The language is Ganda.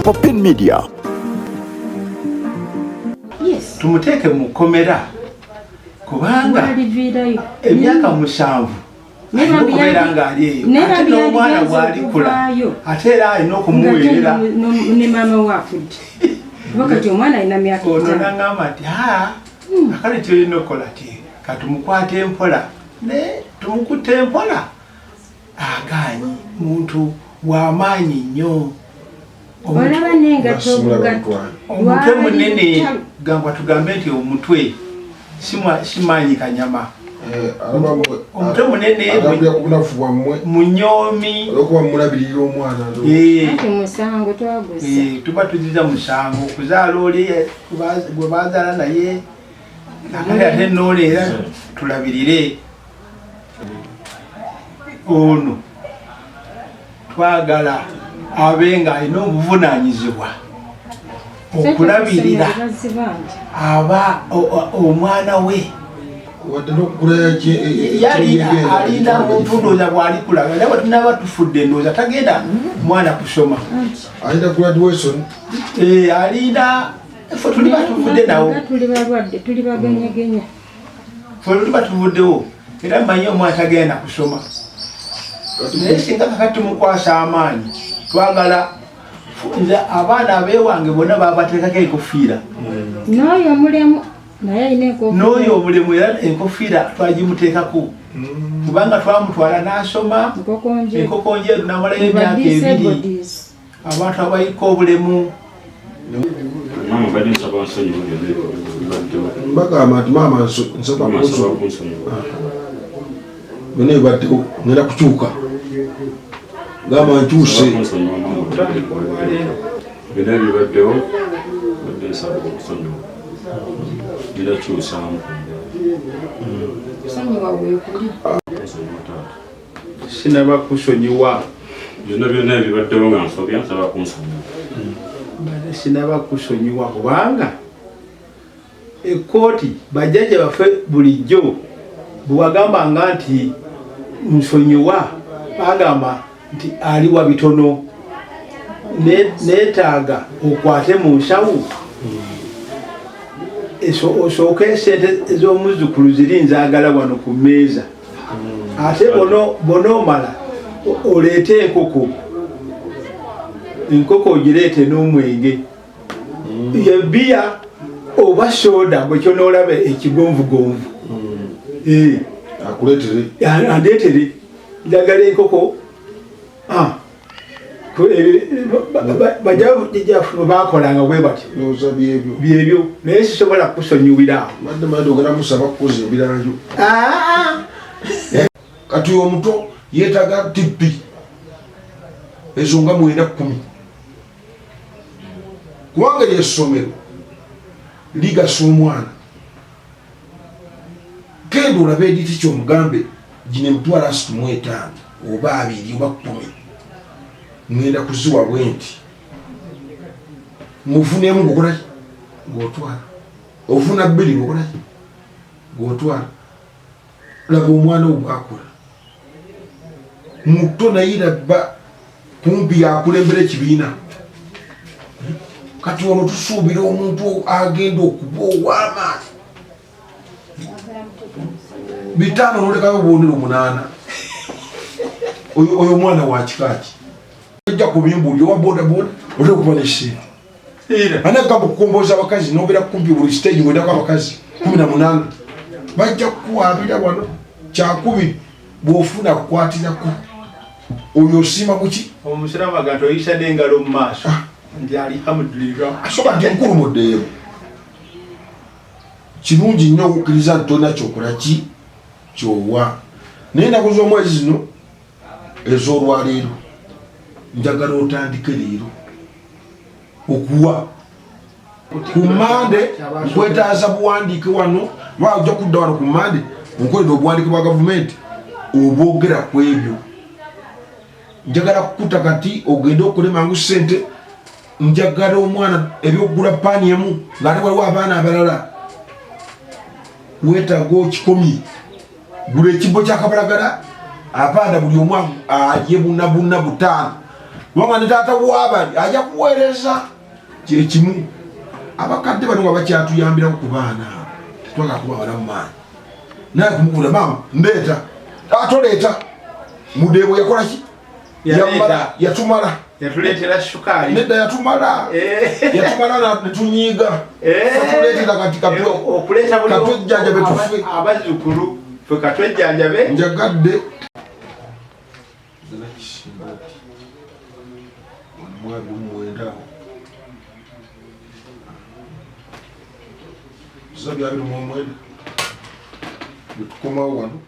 Open Media. Yes. Tumuteke mukomera kubanga emyaka 7 kubera nga ali eyo ate n'omwana bw'alikula ate era alina okumuweerera ne maama wafudde wakati omwana alina myaka 5 ono n'aŋŋamba nti akale kyolina okukola ti katumukwate empola ne tumukutte empola agaanyi muntu w'amaanyi nnyo olaba n'engato omutwe munene gamba tugambe nti omutwe simanyi kanyama omutwe munene munyomi olwokuba mulabirira omwana musango twagusa tuba tuziza musango okuzaala oli gwe bazaala naye akali ate nooleera tulabirire ono twagala abe nga alina obuvunaanyizibwa okulabirira aba omwana we alinda muntu ndooza bw'alikula era batunaba tufudde ndooza tagenda mwana kusoma alinda graduation alinda ffe tuli batuvudde nawo tuli bagenyegenya ffe tuli batuvuddewo era mmanyi omwana tagenda kusoma naye singa kakati tumukwasa amaanyi twagala nze abaana abeewange bonna babateekako enkofiira n'oyo omulemu naye alina enkofiira n'oyo omulemu era enkofiira twagimuteekako kubanga twamutwala n'asoma enkokonje namalayo emyaka 2 abantu abaliko obulemu mbagamba nti maama nsaba bino ebibaddewo ngenda kukyuka gamba nkyuse bino ebibaddewo badde nsaba okusonyiwa gira kyusamu sinaba kusonyiwa byonna ebibaddewo nga nsobya nsaba kunsonyiwa sinaba kusonyiwa kubanga ekkooti bajjajja baffe bulijjo bwewagambanga nti nsonyiwa bagamba nti aliwa bitono neetaaga okwate mu nsawo osooke esente ez'omuzzukulu ziri nzaagala wano ku mmeeza ate bonoomala oleete enkoko ogireete n'omwenge yebiya oba soda bwekyo noolaba ekigonvugonvu andeetere njagala enkoko bajjajjaffe bakolanga bwe batyo byebyo naye sisobola kusonyiwira kati omuto yeetaga tippi ezo nga 9-10 kubanga lyessomero ligasa omwana genda olabe editi kyomugambe gino emitwalo 35 oba 2 oba 10 ngenda kuziwa bwe nti mufunemu ngokolaki ng'otwala ofuna 2 ngokolaki ng'otwala laba omwana wo bwakula muto naye labba kumpi yakulembera ekibiina kati ono tusuubira omuntu agenda okuba ow'amaanyi 5 nolekayo obubonero 8 oyo omwana wa kikaaki ojja kubimbulira owa bodaboda olina okuba nesente anagamba okukomboza abakazi nobeera kumpi buli stage ngwendako abakazi 18 bajja kukuwabira wano kyakubiri bw'ofuna kukwatirako oyo osiima kuki omusiramu agati oyisa n'engalo mu maaso nti alhamdulillah asoka nti nkulumuddeyo kirungi nnyo okukkiriza nti tolina kyokola ki kyowa naye ennaku z'omwezi zino ez'olwaleero njagala otandike leero okuwa ku Mande nkwetaaza buwandiike wano lwa ojja kudda wano ku Mande nkolera obuwandiike bwa gavumenti obwogera ku ebyo njagala kukuta kati ogende okole mangu sente njagala omwana ebyokugula paani emu ng'ate waliwo abaana abalala weetaaga okikomye gula ekibbo kyakabalagala apaanda buli omu alye bunabuna 5 kubanga ne taata w'abali ajja kuweereza kyekimu abakadde bano nga bakyatuyambiraku ku baana tetwagala kuba balamu maanyi naye kumukula maama ndeeta atoleeta mudeebo yakolaki yatumala yatuleetera sukaali nedda yatumala netunyiiga tuleetera kati katwejjanjabe tufe abazzukulu fe katwejjanjabe njagadde mwezi mwenda sabi abiri mu mwenda bitukomawo wano